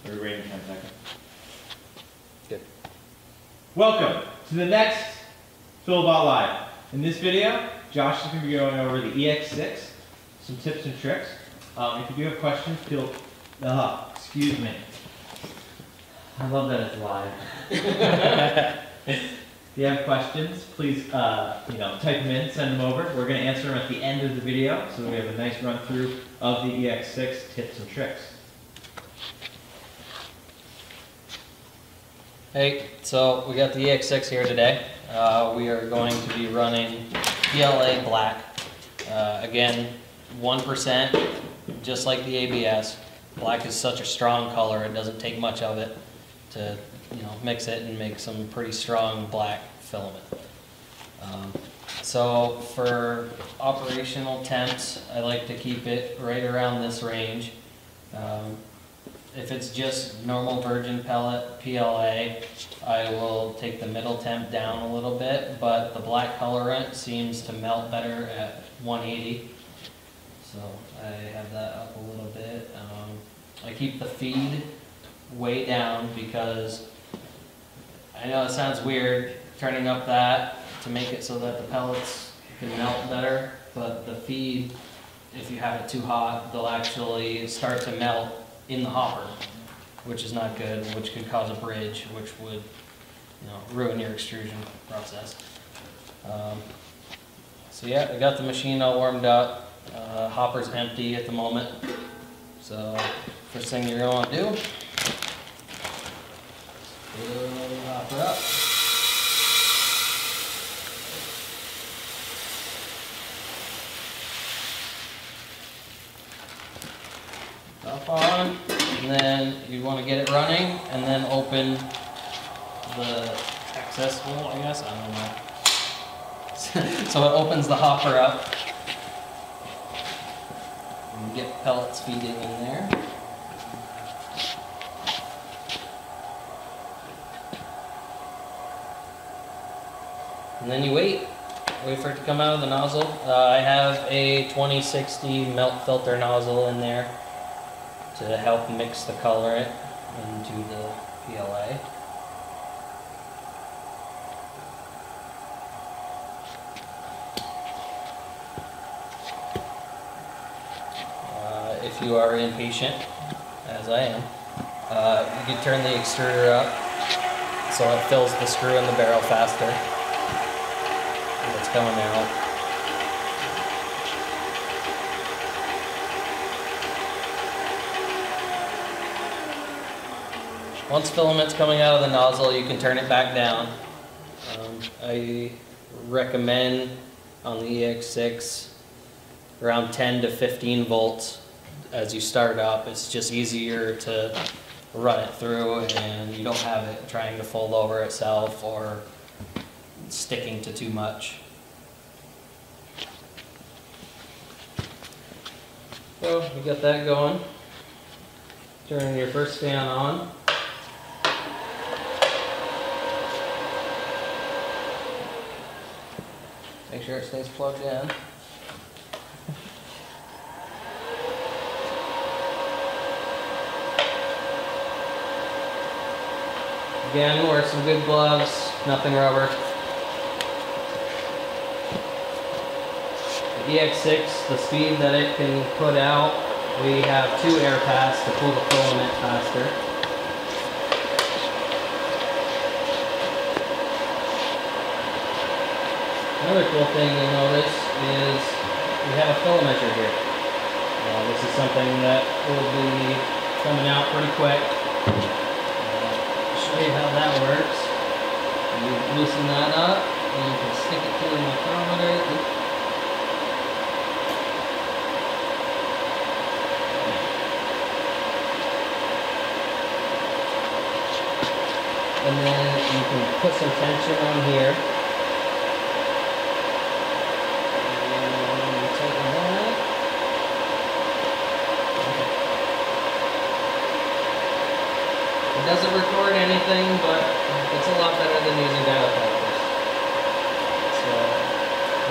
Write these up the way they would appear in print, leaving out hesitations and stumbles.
We're waiting 10 seconds. Good. Welcome to the next Filabot Live. In this video, Josh is going to be going over the EX6, some tips and tricks. If you do have questions, excuse me. I love that it's live. If you have questions, please type them in, send them over. We're going to answer them at the end of the video, so we have a nice run through of the EX6 tips and tricks. Hey, so we got the EX6 here today. We are going to be running PLA black. Again, 1%, just like the ABS. Black is such a strong color, it doesn't take much of it to mix it and make some pretty strong black filament. So for operational temps, I like to keep it right around this range. If it's just normal virgin pellet PLA, I will take the middle temp down a little bit, but the black colorant seems to melt better at 180. So I have that up a little bit. I keep the feed way down because I know it sounds weird turning up that to make it so that the pellets can melt better, but the feed, if you have it too hot, they'll actually start to melt in the hopper, which is not good, which can cause a bridge, which would ruin your extrusion process. So yeah, I got the machine all warmed up. Hopper's empty at the moment. So first thing you're going to want to do, fill the hopper up. Top on, and then you want to get it running, and then open the access hole, I guess, I don't know. So it opens the hopper up. And get pellets feeding in there. And then you wait for it to come out of the nozzle. I have a 2060 melt filter nozzle in there to help mix the colorant into the PLA. If you are impatient, as I am, you can turn the extruder up so it fills the screw in the barrel faster as it's coming out. Once filament's coming out of the nozzle, you can turn it back down. I recommend on the EX6 around 10 to 15 volts as you start up. It's just easier to run it through and you don't have it trying to fold over itself or sticking to too much. So you got that going. Turn your first fan on. Make sure it stays plugged in. Again, wear some good gloves, nothing rubber. The EX6, the speed that it can put out, we have 2 airpaths to pull the filament faster. Another cool thing you'll notice is we have a fill measure here. This is something that will be coming out pretty quick. Show you how that works. You loosen that up and you can stick it to the micrometer. And then you can put some tension on here. And tighten that. It doesn't record anything, but it's a lot better than using data filters. It's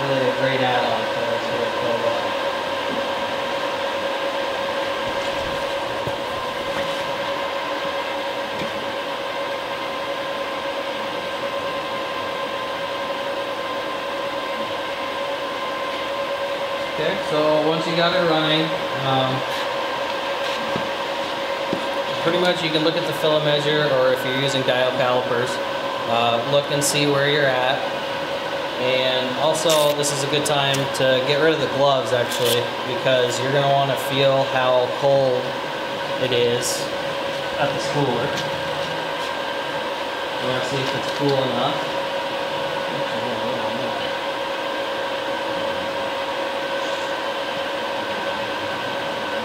really a great add-on for us here at Filabot. once you got it running, pretty much you can look at the filament measure, or if you're using dial calipers, look and see where you're at. And also, this is a good time to get rid of the gloves actually, because you're going to want to feel how cold it is at the spooler. You want to see if it's cool enough.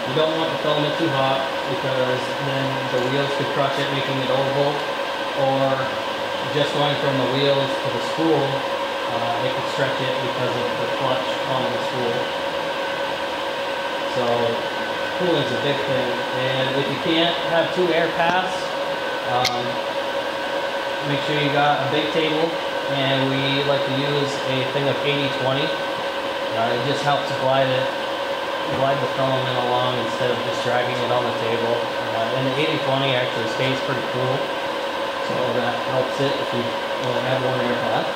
You don't want the filament too hot, because then the wheels could crush it, making it oval, or just going from the wheels to the spool, it could stretch it because of the clutch on the spool. So cooling's a big thing, and if you can't have two air paths, make sure you got a big table, and we like to use a thing of 80-20. It just helps glide the filament along instead of just dragging it on the table. And the 80-20 actually stays pretty cool, so that helps it if you only have one air path.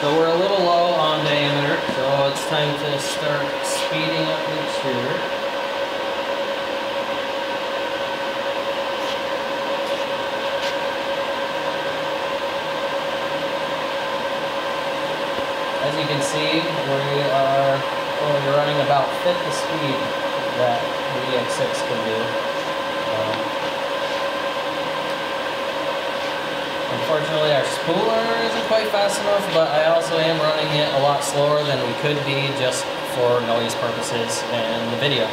So we're a little low on diameter, so it's time to start speeding up the extruder. As you can see, we are only running about fifth the speed that the EX6 can do. Unfortunately, our spooler isn't quite fast enough, but I also am running it a lot slower than we could be just for noise purposes and the video.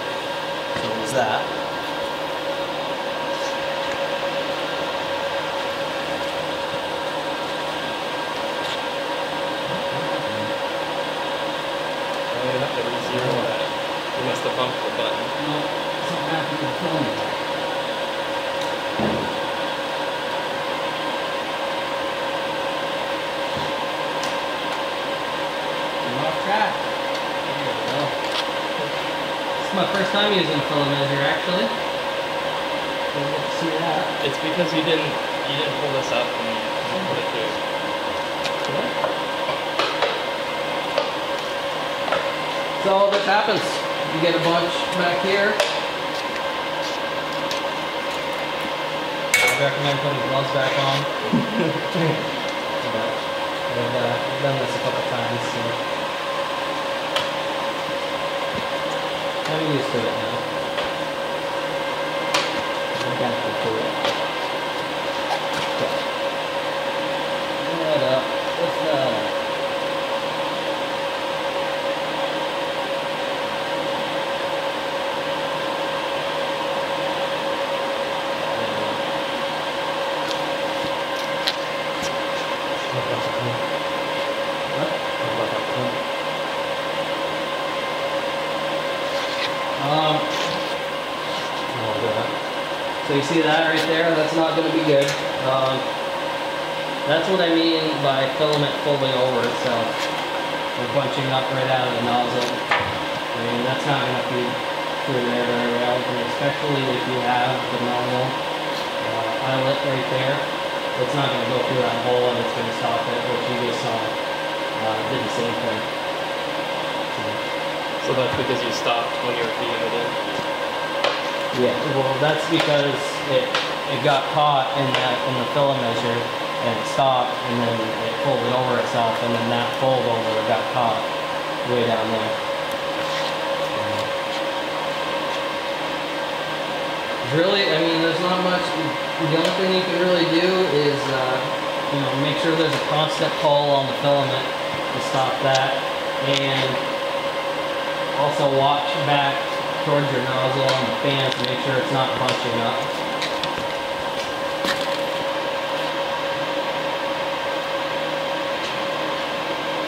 So there's that. You have to re-zero that. You must have bumped the button. No, something happened to the filament. Track. There we go. This is my first time using filament measure actually. So we'll get to see that. It's because you didn't pull this up and you put it through. So this happens. You get a bunch back here. I recommend putting gloves back on. But I've done this a couple times, so I'm used to it now. I'm comfortable to it. Okay. Bring that up. Lift that up. So you see that right there? That's not going to be good. That's what I mean by filament folding over itself. Or bunching up right out of the nozzle. I mean, that's not going to feed through there very well, and especially if you have the normal eyelet right there. It's not going to go through that hole and it's going to stop it, which you just saw did the same thing. So that's because you stopped when you were feeding it in? Yeah, well that's because it got caught in the filament measure and it stopped, and then it folded over itself, and then that fold over got caught way down there. Really, I mean, there's not much. The only thing you can really do is make sure there's a constant pull on the filament to stop that, and also watch back towards your nozzle on the fan to make sure it's not bunching up.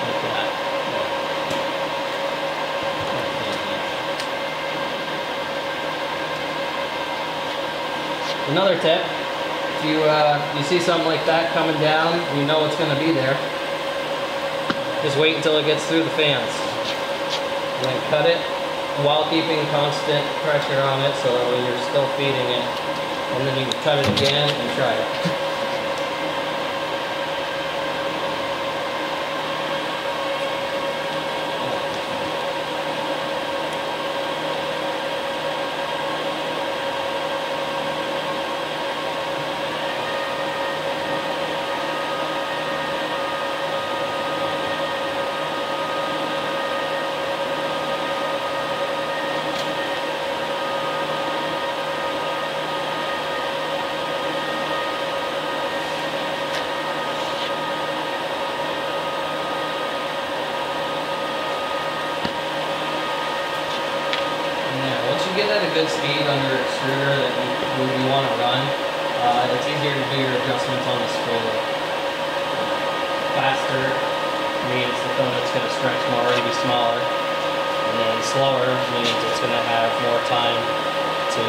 Like that. Another tip, if you see something like that coming down, you know it's going to be there. Just wait until it gets through the fans. And then cut it while keeping constant pressure on it so that when you're still feeding it, and then you can cut it again and try it. get at a good speed on your extruder that you want to run, it's easier to do your adjustments on the spooler. Faster means the filament's going to stretch more, to be smaller, and then slower means it's going to have more time to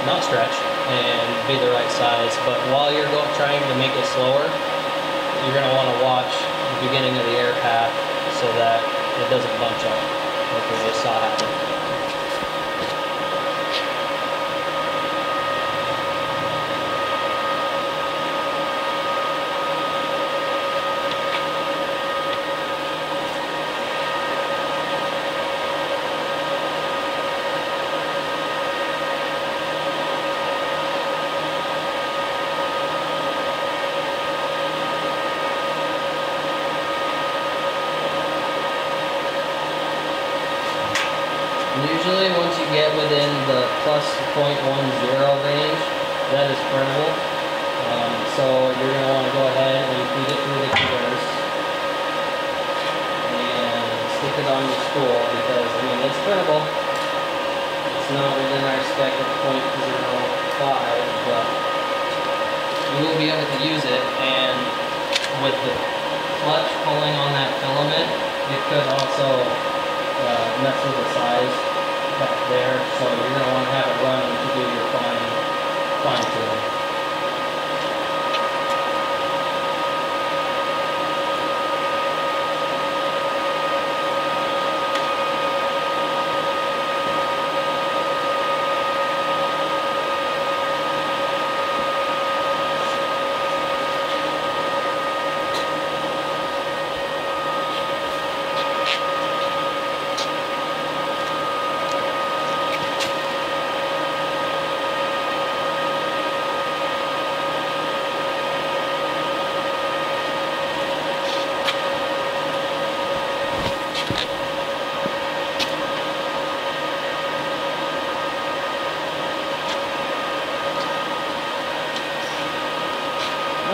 not stretch and be the right size. But while you're trying to make it slower, you're going to want to watch the beginning of the air path so that it doesn't bunch up like we just saw happen. Usually once you get within the plus 0.10 range, that is printable. So you're going to want to go ahead and feed it through the converters and stick it on your spool because, I mean, it's printable. It's not within our spec of 0.05, but you will be able to use it, and with the clutch pulling on that filament, it could also mess with the size back there, so you're going to want to have it running to do your fine tuning.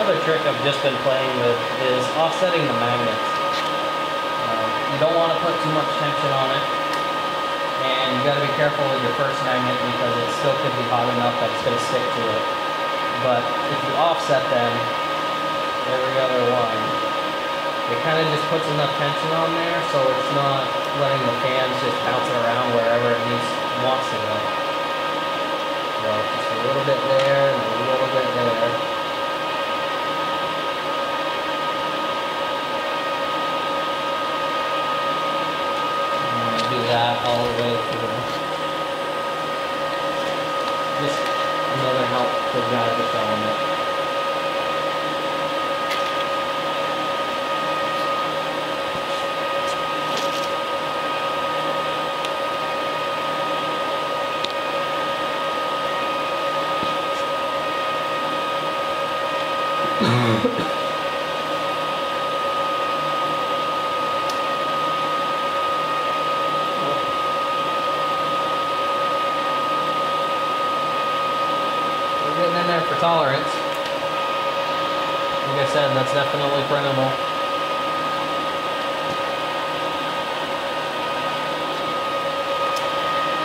Another trick I've just been playing with is offsetting the magnets. You don't want to put too much tension on it, and you got to be careful with your first magnet because it still could be hot enough that it's going to stick to it. But if you offset them, every other one, it kind of just puts enough tension on there so it's not letting the fans just bounce it around wherever it wants to go. So just a little bit there and a little bit there. That all the way through. Just another help to guide the filament. Getting in there for tolerance. Like I said, that's definitely printable.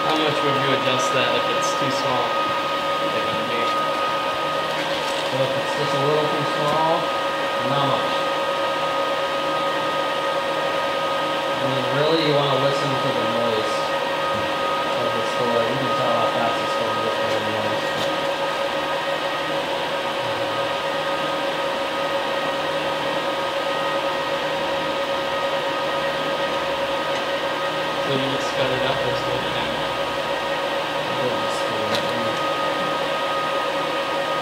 How much would you adjust that if it's too small? So if it's just a little too small, not much. I mean, really, you want to listen to the noise of the store. You can tell how fast it's going just by the noise. So you just sped it up or slowed it down?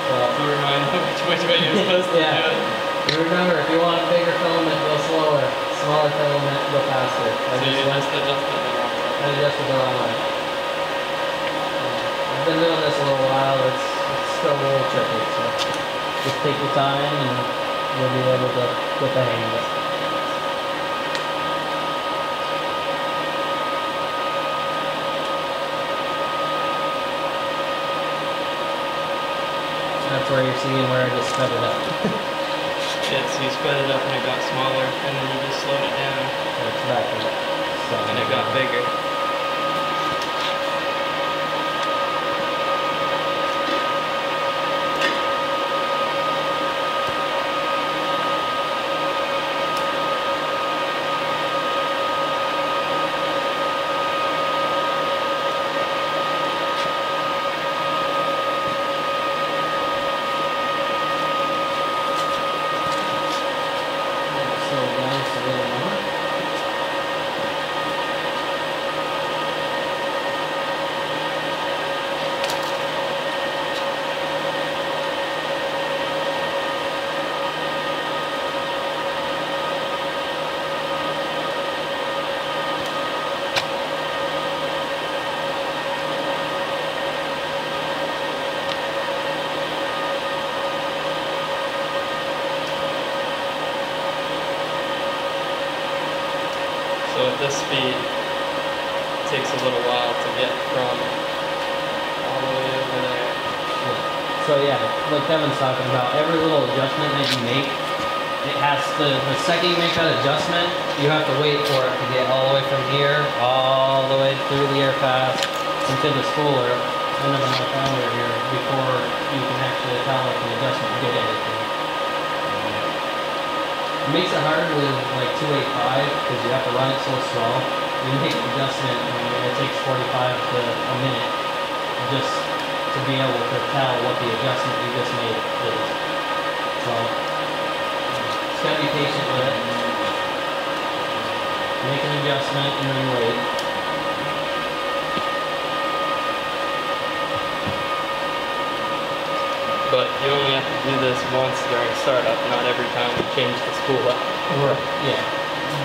So remind me which way you're supposed to do it. You remember, if you want a bigger filament, go slower. Smaller filament, go faster. So you just adjusted the wrong way. I adjusted the wrong way. I've been doing this a little while. It's still a little tricky. So just take your time and you'll be able to get the hang of it. That's where you're seeing where I just sped it up. Yeah, so you sped it up and it got smaller, and then you just slowed it down. So it's back up. So And it got bigger. this speed, it takes a little while to get from all the way over there. So yeah, like Kevin's talking about, every little adjustment that you make, it has to, the second you make that adjustment, you have to wait for it to get all the way from here, all the way through the airpath, into the spooler, end of my calendar here, before you can actually tell if the adjustment did anything. It makes it hard with like 285, because you have to run it so slow. You make the adjustment, and it takes 45 to a minute, just to be able to tell what the adjustment you just made is. So, just gotta be patient with it. Make an adjustment and then wait. But you only have to do this once during startup, not every time you change the spool up. Yeah.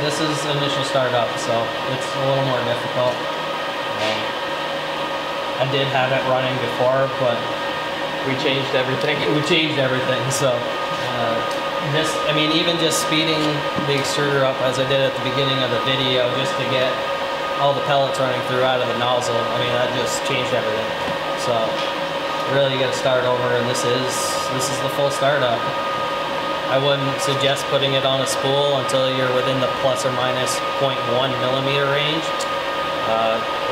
This is initial startup, so it's a little more difficult. I did have it running before, but We changed everything. we changed everything, so this, I mean, even just speeding the extruder up as I did at the beginning of the video, just to get all the pellets running through out of the nozzle, I mean, that just changed everything. So really, you got to start over, and this is the full startup. I wouldn't suggest putting it on a spool until you're within the plus or minus 0.1 millimeter range.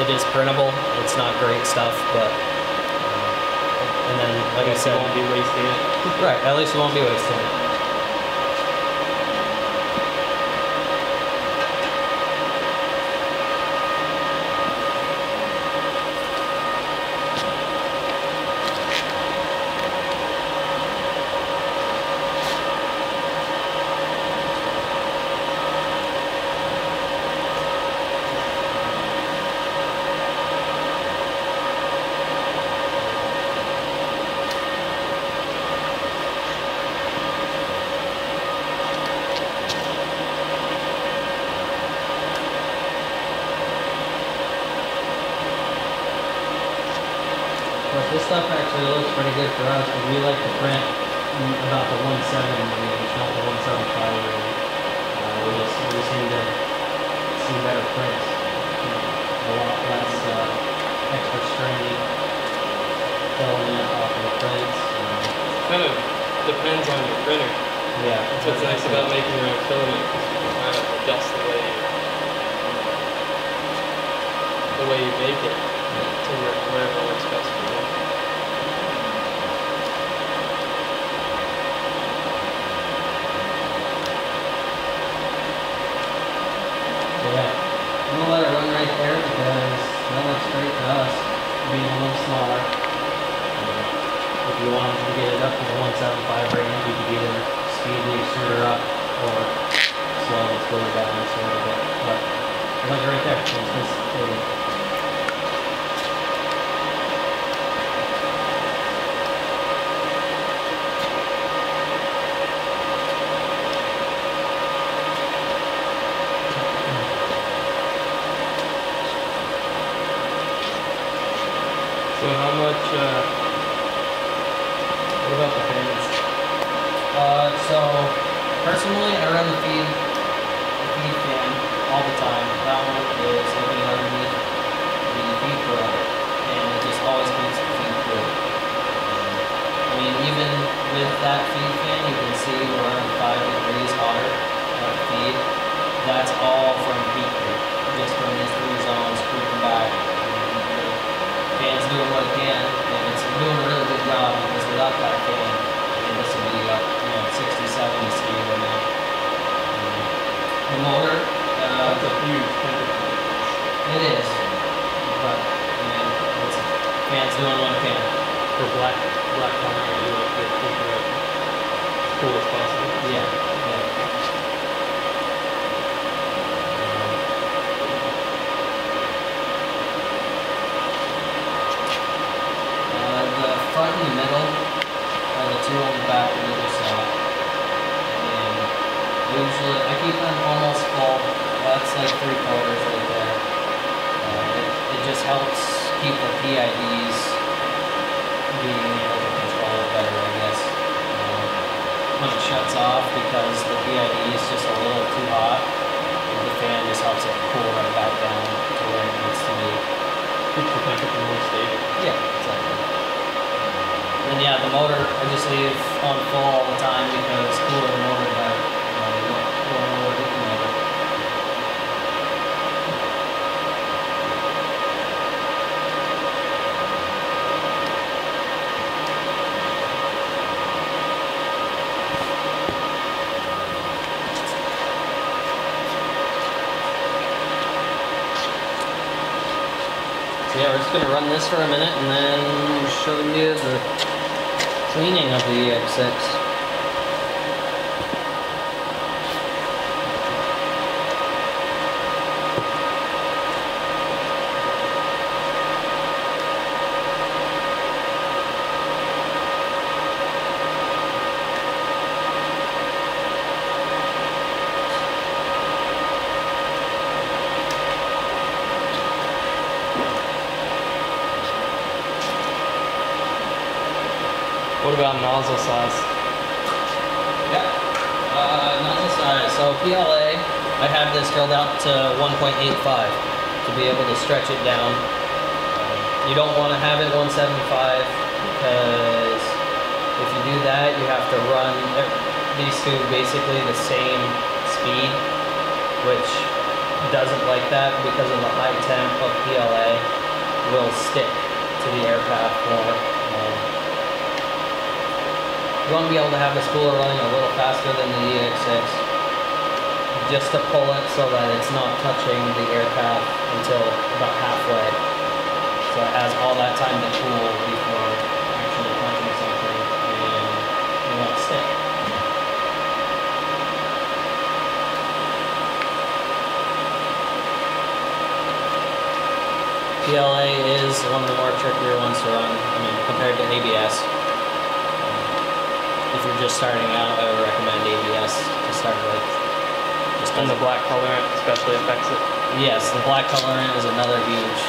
It is printable. It's not great stuff, but and then, like I said, You won't be wasting it. right, at least you won't be wasting it. But this stuff actually looks pretty good for us because we like to print about the 170 range, not the 175 range. We seem to see better prints, a lot less extra strain filament off of the prints. Kind of depends on your printer. Yeah, That's what's nice about making your own filament, because you can kind of adjust the way you make it to whatever works best for you. So yeah, I'm gonna let it run right there because that looks great to us, being a little smaller. If you wanted to get it up to the 175 range, you could either speed the extruder up or slow the spooler down just a little bit. But I like it right there. So it's just So how much, what about the fans? So personally, I run the feed fan all the time. That one is looking underneath the feed thrower, and it just always keeps the feed cool. I mean, even with that feed fan, you can see we're around 5 degrees hotter at the feed. That's all from heat creep, just from these 3 zones creeping back. Fan's doing what it can, and it's doing a really good job because without that fan, I mean, this would be up, 60, 70 speed right now. The motor, That's a huge temperature. it is, but I mean, fan's doing what it can. For black concrete, you like to keep it as cool as possible. Yeah. The front and the middle are the 2 on the back that we just saw. And usually, I keep them almost full. That's like 3/4 right there. It just helps keep the PIDs being able to control it better, I guess. When it shuts off because the PID is just a little too hot, the fan just helps it cool right Yeah, the motor I just leave on full all the time because cooler motor that you don't know where to connect it. So yeah, we're just gonna run this for a minute and then show you the cleaning of the EX6. What about nozzle size? Yeah. Nozzle size. So PLA, I have this drilled out to 1.85 to be able to stretch it down. You don't want to have it 175 because if you do that, you have to run these two basically the same speed, which doesn't like that because of the high temp of PLA will stick to the airpath more. You want to be able to have the spooler running a little faster than the EX6 just to pull it so that it's not touching the airpath until about halfway. So it has all that time to cool before actually touching something and you want to stick. PLA is one of the more trickier ones to run, compared to ABS. If you're just starting out, I would recommend ABS to start with. And the black colorant especially affects it. Yes, the black colorant is another huge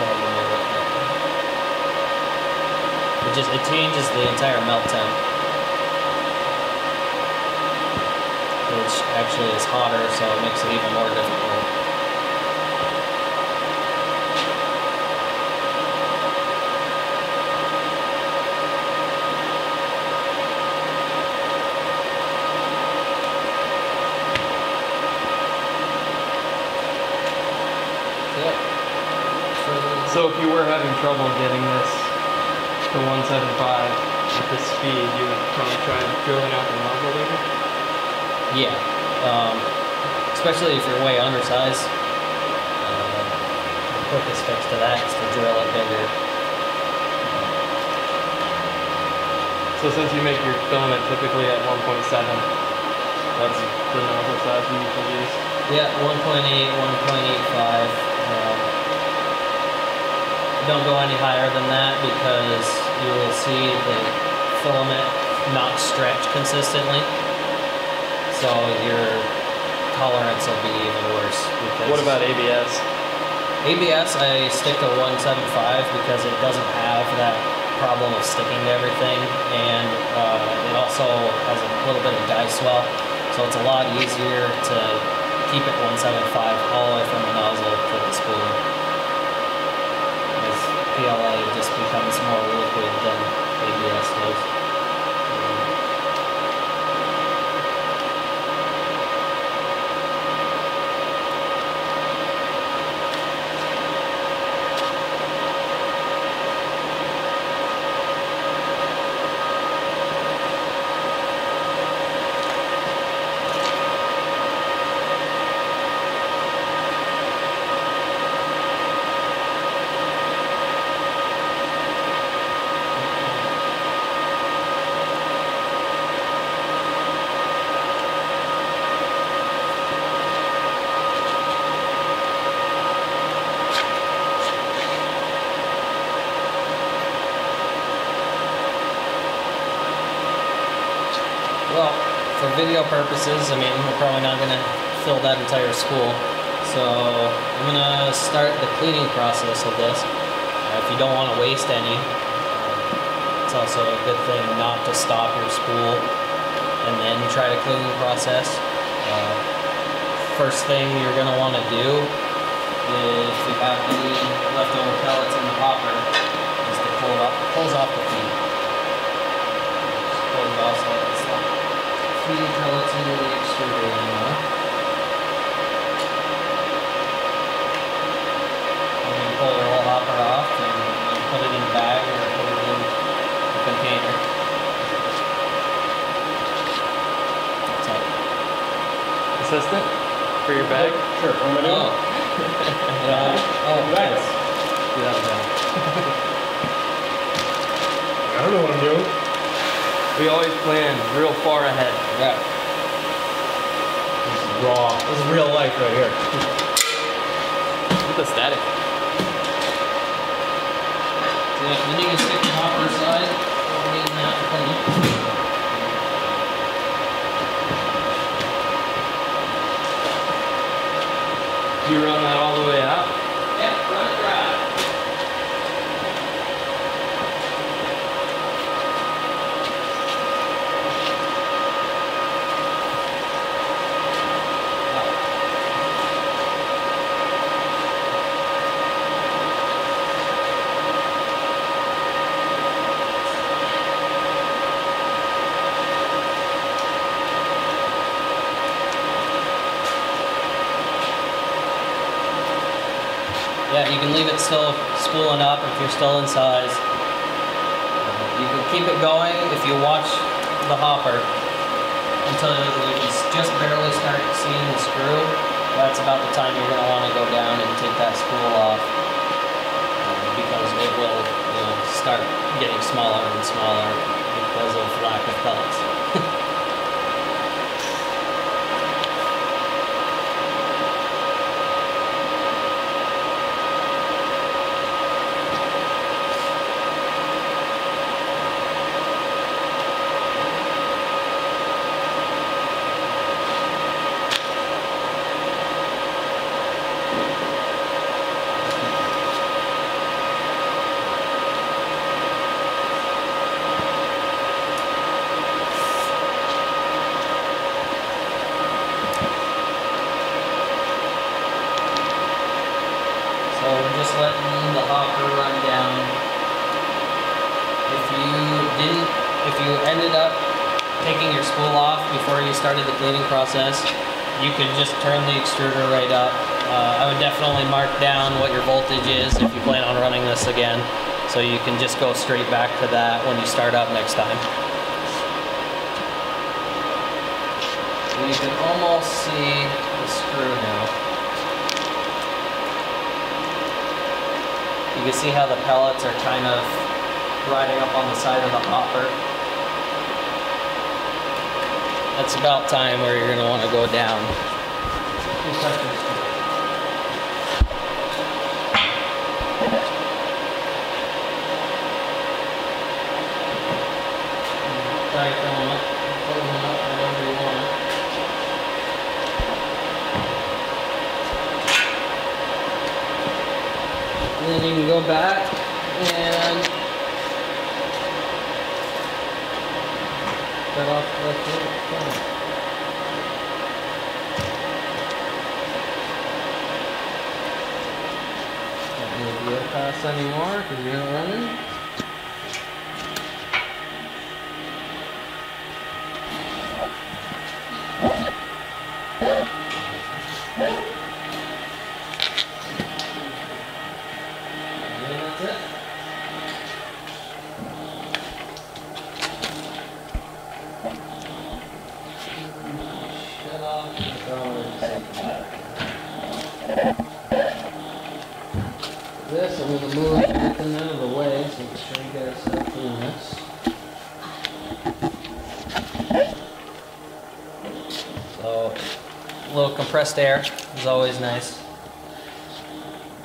problem with it. It changes the entire melt temp, which actually is hotter, so it makes it even more difficult. So if you were having trouble getting this to 175 at this speed, you would probably try drilling out the nozzle later? Yeah, especially if you're way undersized. The quickest fix to that is to drill it bigger. So since you make your filament typically at 1.7, that's the nozzle size you usually use? Yeah, 1.8, 1.85. Don't go any higher than that because you will see the filament not stretch consistently. So your tolerance will be even worse. What about ABS? ABS, I stick to 175 because it doesn't have that problem of sticking to everything, and it also has a little bit of die swell, so it's a lot easier to keep it 175 all the way from the nozzle to the spooler. PLA just becomes more liquid than ABS does. Well, for video purposes, we're probably not going to fill that entire spool. So I'm going to start the cleaning process of this. If you don't want to waste any, it's also a good thing not to stop your spool and then try to clean the process. First thing you're going to want to do, if you have any leftover pellets in the hopper, is to pull it pulls off the feed. Just pulls it off so it's not feeding pellets into the extruder anymore. And then pull the roll hopper off and put it in a bag or put it in a container. That's it. Assistant, for your bag? Sure, what am I doing? Nice. Do that down. I don't know what I'm doing. We always plan real far ahead. Yeah. This is raw. This is real life right here. With the static. Yeah, then you can stick the hopper aside, getting that clean. Do you run that all the way out? Yep, run it dry. Yeah, you can leave it still spooling up if you're still in size. You can keep it going if you watch the hopper until you can just barely start seeing the screw. That's about the time you're going to want to go down and take that spool off, because it will, start getting smaller and smaller because of lack of pellets. So we're just letting the hopper run down. If you ended up taking your spool off before you started the cleaning process, you could just turn the extruder right up. I would definitely mark down what your voltage is if you plan on running this again, so you can just go straight back to that when you start up next time. You can almost see the screw now. You can see how the pellets are kind of riding up on the side of the hopper. That's about time where you're going to want to go down. Try filling up wherever you want. And then you can go back and cut off the little corner. Don't need the airpath anymore because you're not running. This, I'm going to move everything out of the way so make sure you guys start doing this. So, a little compressed air is always nice.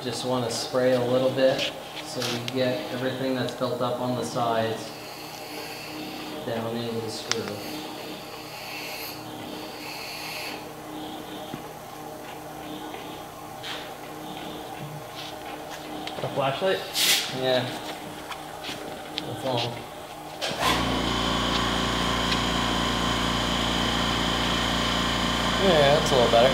Just want to spray a little bit so you get everything that's built up on the sides down into the screw. A flashlight? Yeah. That's all. Yeah, that's a little better.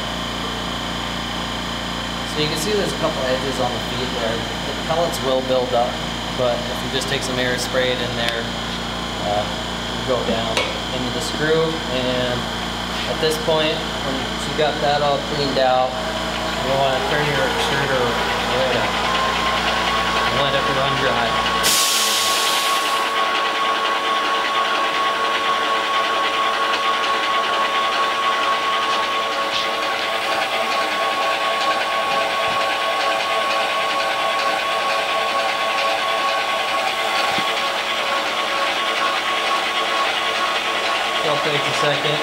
So you can see there's a couple edges on the feed there. The pellets will build up but if you just take some air, spray it in there, go down into the screw, and at this point, once you got that all cleaned out, you want to turn your extruder right up and let it run dry. Takes a second.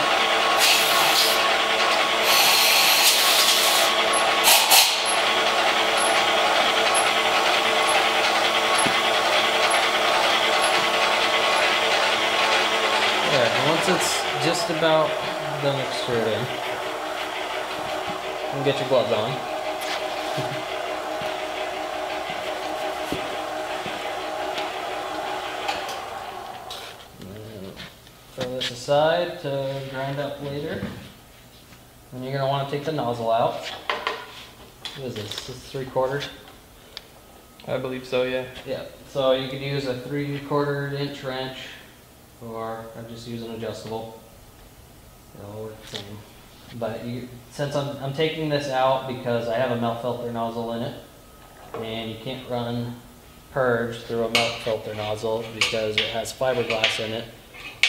Yeah, once it's just about done extruding, you can get your gloves on. Throw this aside to grind up later. And you're going to want to take the nozzle out. What is this? This is 3/4? I believe so, yeah. Yeah. So you could use a 3/4 inch wrench, or I just use an adjustable. It'll work the same. But since I'm taking this out because I have a melt filter nozzle in it, and you can't run purge through a melt filter nozzle because it has fiberglass in it,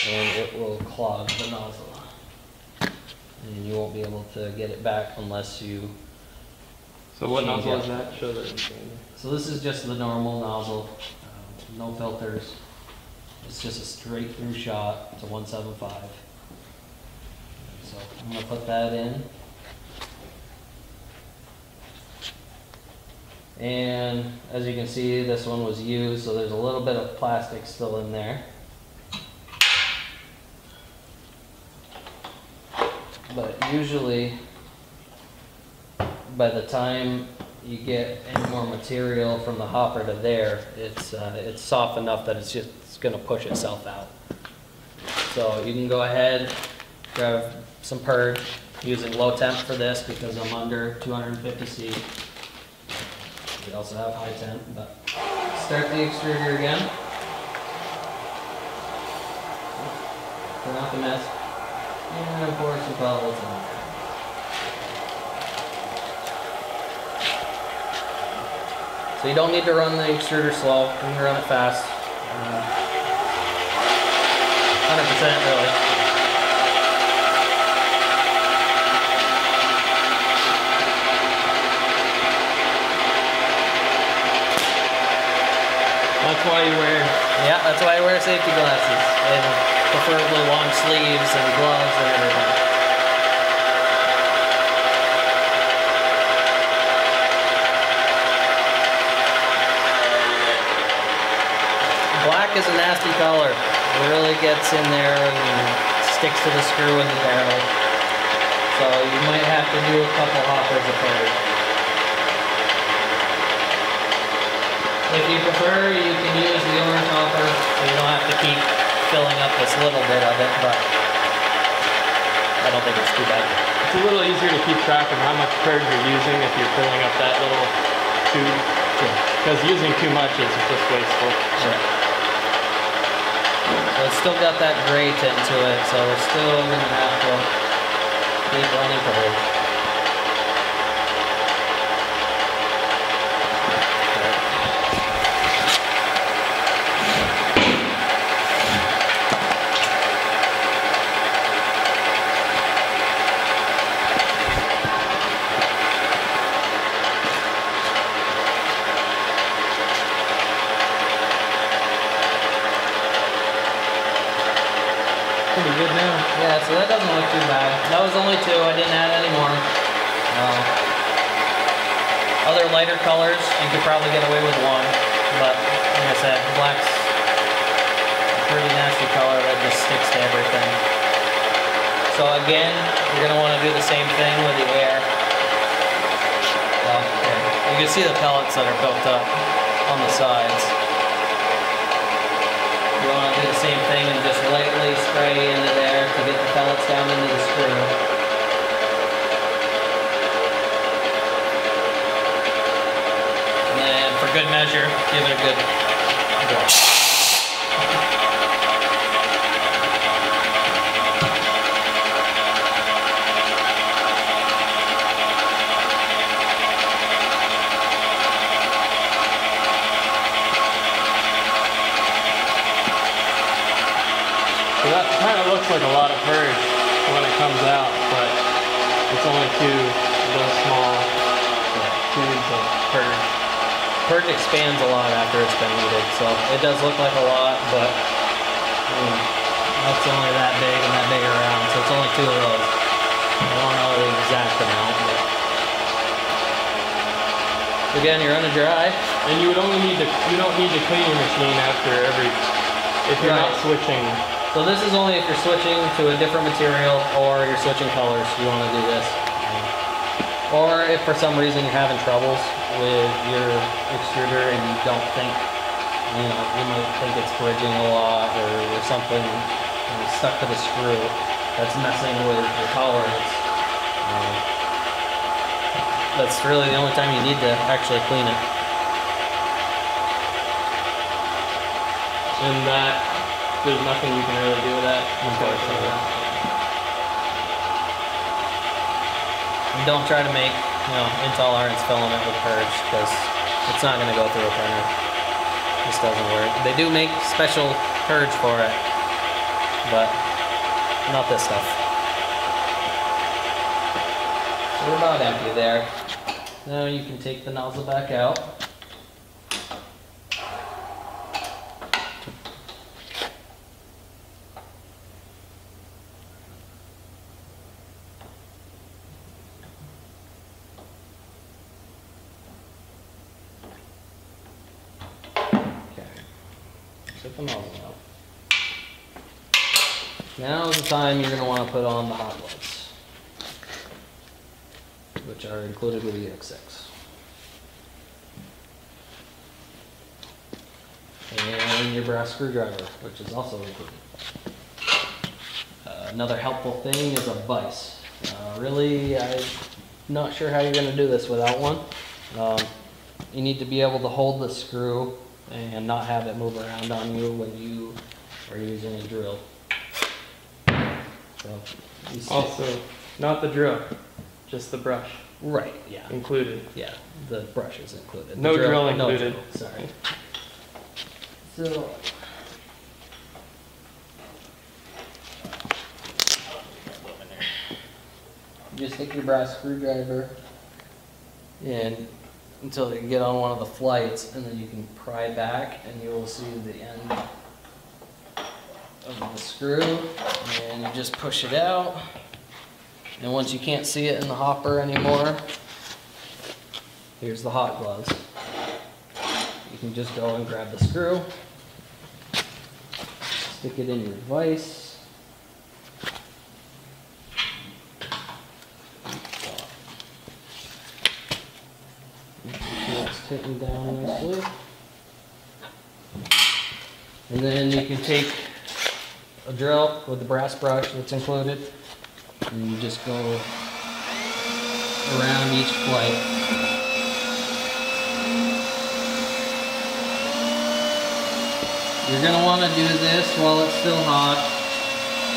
and it will clog the nozzle, and you won't be able to get it back unless you. So what nozzle is that? Show that. So this is just the normal nozzle, no filters. It's just a straight through shot. It's a 175. So I'm gonna put that in, and as you can see, this one was used, so there's a little bit of plastic still in there. But usually, by the time you get any more material from the hopper to there, it's soft enough that it's going to push itself out. So you can go ahead, grab some purge, using low temp for this because I'm under 250°C. We also have high temp, but start the extruder again. Turn off the mess. And pour some pellets in there. So you don't need to run the extruder slow, you can run it fast. 100% really. That's why you wear. Yeah, that's why I wear safety glasses. And preferably long sleeves and gloves and everything. Black is a nasty color. It really gets in there and sticks to the screw in the barrel. So you might have to do a couple hoppers of purge. If you prefer, you can use the orange hopper, so you don't have to keep filling up this little bit of it, but I don't think it's too bad. It's a little easier to keep track of how much purge you're using if you're filling up that little tube. Because using too much is just wasteful. Sure. So it's still got that gray tint to it, so we're still going to have to keep running purge. Pretty good now. Yeah, so that doesn't look too bad. That was only 2, I didn't add any more. Other lighter colors, you could probably get away with 1, but like I said, black's a pretty nasty color that just sticks to everything. So again, you're going to want to do the same thing with the air. You can see the pellets that are built up on the sides. You want to do the same thing and just lightly spray into there to get the pellets down into the screw. And then for good measure, give it a good brush. So that kind of looks like a lot of purge when it comes out, but it's only two of those small tubes of purge. Purge expands a lot after it's been heated, so it does look like a lot, but that's only that big and that big around, so it's only two of those. I don't know the exact amount, but again, you're under dry. And you would only need to, you don't need to clean your machine after every, if you're not switching. So this is only if you're switching to a different material or you're switching colors, you want to do this. Or if for some reason you're having troubles with your extruder and you don't think, you know, you might think it's bridging a lot or something stuck to the screw that's messing with your tolerance. That's really the only time you need to actually clean it. And that, there's nothing you can really do with that. Unfortunately. And don't try to make, you know, intolerance filament with purge because it's not going to go through a printer. This doesn't work. They do make special purge for it, but not this stuff. So we're about empty there. Now you can take the nozzle back out. Set the nozzle out. Now is the time you're going to want to put on the hot gloves, which are included with the EX6. And your brass screwdriver, which is also included. Another helpful thing is a vise. Really, I'm not sure how you're going to do this without one. You need to be able to hold the screw and not have it move around on you when you are using a drill. So, Also, not the drill, just the brush. Right, yeah. Included. Yeah, the brush is included. No drill included. No drill, sorry. So, just take your brass screwdriver in until you get on one of the flights, and then you can pry back and you will see the end of the screw, and you just push it out. And once you can't see it in the hopper anymore, here's the hot gloves. You can just go and grab the screw, stick it in your vise. It's taken down nicely. And then you can take a drill with the brass brush that's included, and you just go around each flight. You're going to want to do this while it's still hot.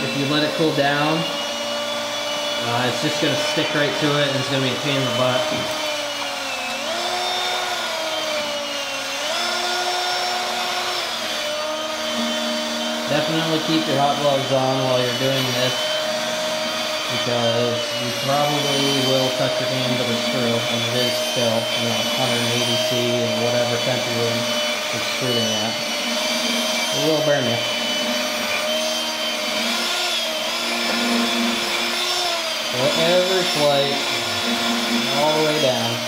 If you let it cool down, it's just going to stick right to it and it's going to be a pain in the butt. Definitely keep your hot gloves on while you're doing this, because you probably will touch your hand to the screw, and it is still, you know, 180 C and whatever temp you're extruding at. It will burn you. So every flight, all the way down.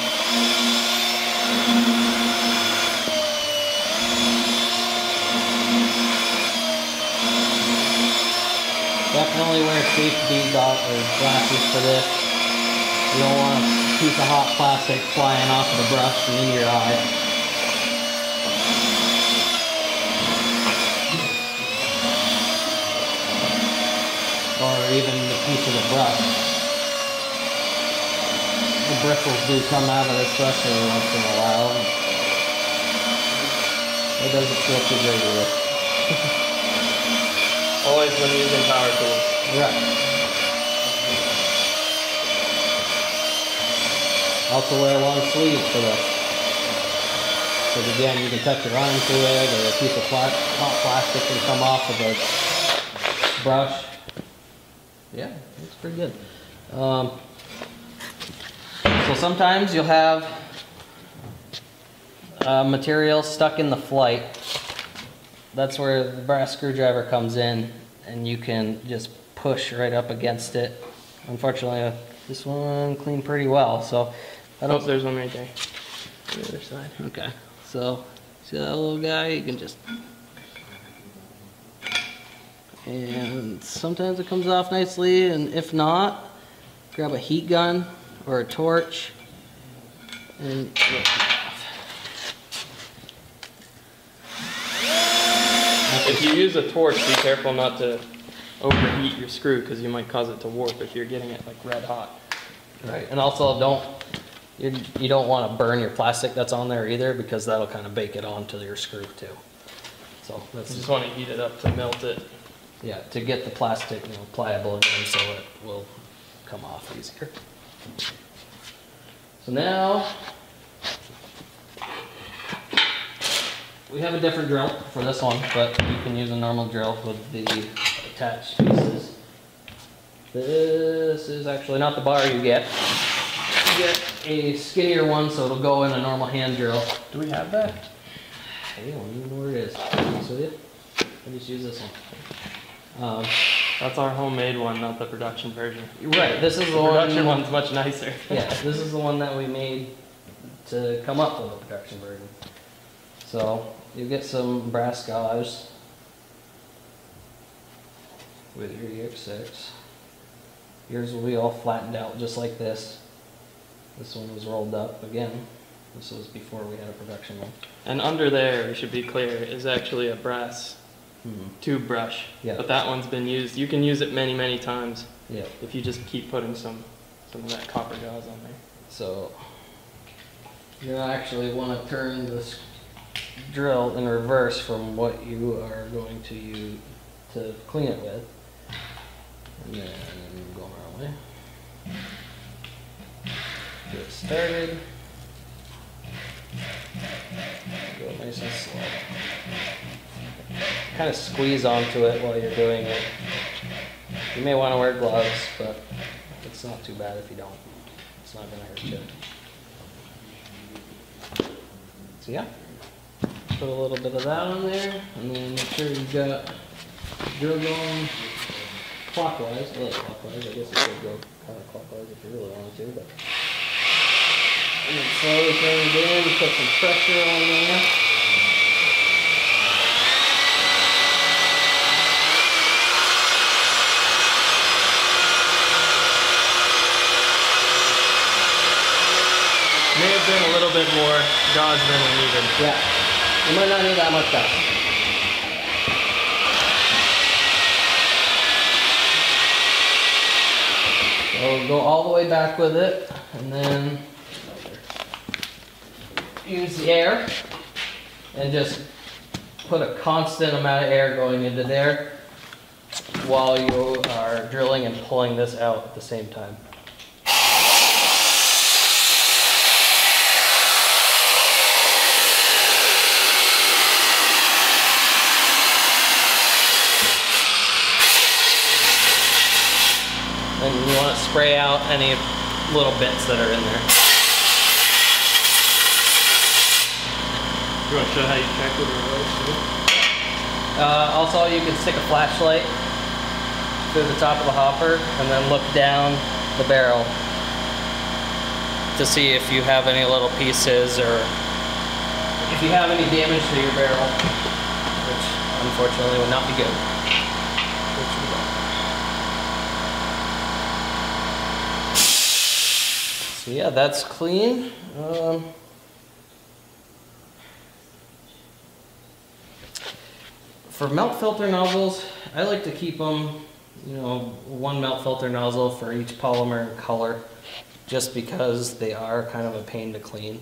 Definitely wear safety glasses for this. You don't want a piece of hot plastic flying off of the brush and into your eye. Or even the piece of the brush. The bristles do come out of this brush every once in a while. It doesn't feel too great either. Always when using power tools. Right. Also wear long sleeves for this. Because again, you can touch your arm to it, or a piece of hot plastic can come off of a brush. Yeah, it's pretty good. So sometimes you'll have material stuck in the flight. That's where the brass screwdriver comes in, and you can just push right up against it. Unfortunately, this one cleaned pretty well, so I don't. Oh, there's one right there. On the other side. Okay, so see that little guy? You can just. And sometimes it comes off nicely, and if not, grab a heat gun or a torch and If you use a torch, be careful not to overheat your screw because you might cause it to warp if you're getting it like red hot. right. And also you don't want to burn your plastic that's on there either, because that'll kind of bake it onto your screw too. So You that's just want to heat it up to melt it. yeah, to get the plastic, pliable again, so it will come off easier. So now we have a different drill for this one, but you can use a normal drill with the attached pieces. This is actually not the bar you get. You get a skinnier one, so it'll go in a normal hand drill. Do we have that? I don't even know where it is. To be honest with you. I just use this one. That's our homemade one, not the production version. Right, this is the Production one. one's much nicer. Yeah, this is the one that we made to come up with the production version. So you get some brass gauze with your EX6. Yours will be all flattened out just like this. This one was rolled up again. This was before we had a production one. And under there, we should be clear, is actually a brass tube brush. Yeah. But that one's been used. You can use it many, many times Yeah. if you just keep putting some of that copper gauze on there. So you actually want to turn this drill in reverse from what you are going to use to clean it with. And then go our way. Get started. Go nice and slow. Kind of squeeze onto it while you're doing it. You may want to wear gloves, but it's not too bad if you don't. It's not going to hurt you. So yeah, put a little bit of that on there, and then make sure you've got drill going clockwise. I like clockwise. I guess it could go counterclockwise if you really wanted to, but. And then slowly turn it in, put some pressure on there. May have been a little bit more gauze than we needed. Yeah, you might not need that much gauze. So go all the way back with it, and then use the air, and just put a constant amount of air going into there while you are drilling and pulling this out at the same time. And you want to spray out any little bits that are in there. You want to show how you check with your reverse too? Also, you can stick a flashlight through the top of the hopper and then look down the barrel to see if you have any little pieces or if you have any damage to your barrel, which unfortunately would not be good. Which we don't. So yeah, that's clean. For melt filter nozzles, I like to keep them, one melt filter nozzle for each polymer and color, just because they are kind of a pain to clean.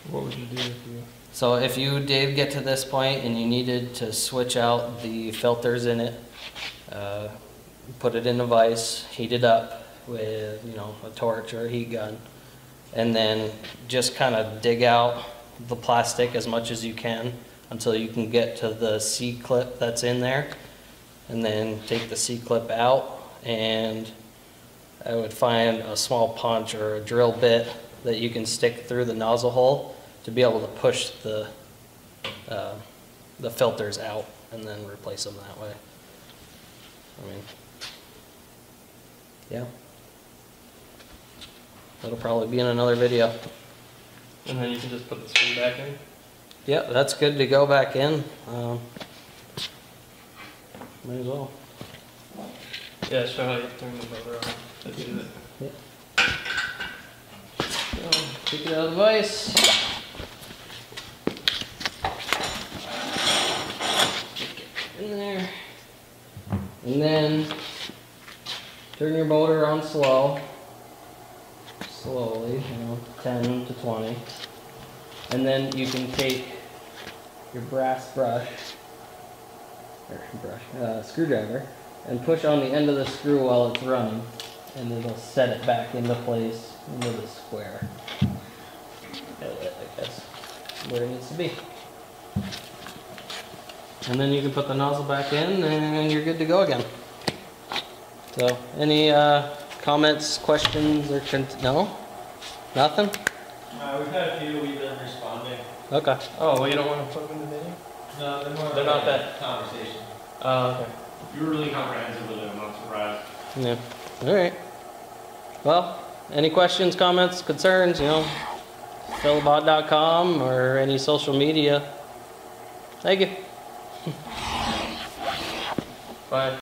What would you do if you... So if you did get to this point and you needed to switch out the filters in it, put it in a vise, heat it up with, you know, a torch or a heat gun, and then just kind of dig out the plastic as much as you can until you can get to the C-clip that's in there, and then take the C-clip out, and I would find a small punch or a drill bit that you can stick through the nozzle hole to be able to push the filters out and then replace them that way. I mean, yeah. That'll probably be in another video. And then you can just put the screw back in? Yep, that's good to go back in. Might as well. Yeah, show how you turn the motor on to do that. Yep. So, take it out of the vise. Stick it in there. And then turn your motor on slowly, you know, 10 to 20. And then you can take your brass screwdriver, and push on the end of the screw while it's running, and it'll set it back into place into the square. I guess where it needs to be. And then you can put the nozzle back in, and you're good to go again. So, any comments, questions, or no? Nothing? We've had a few. We've been responding. Okay. Oh, well, you don't want to put them in the video? No, They're not that conversation. Oh, okay. You were really comprehensive with it, I'm not surprised. Yeah. All right. Well, any questions, comments, concerns, you know, Filabot.com or any social media. Thank you. Bye.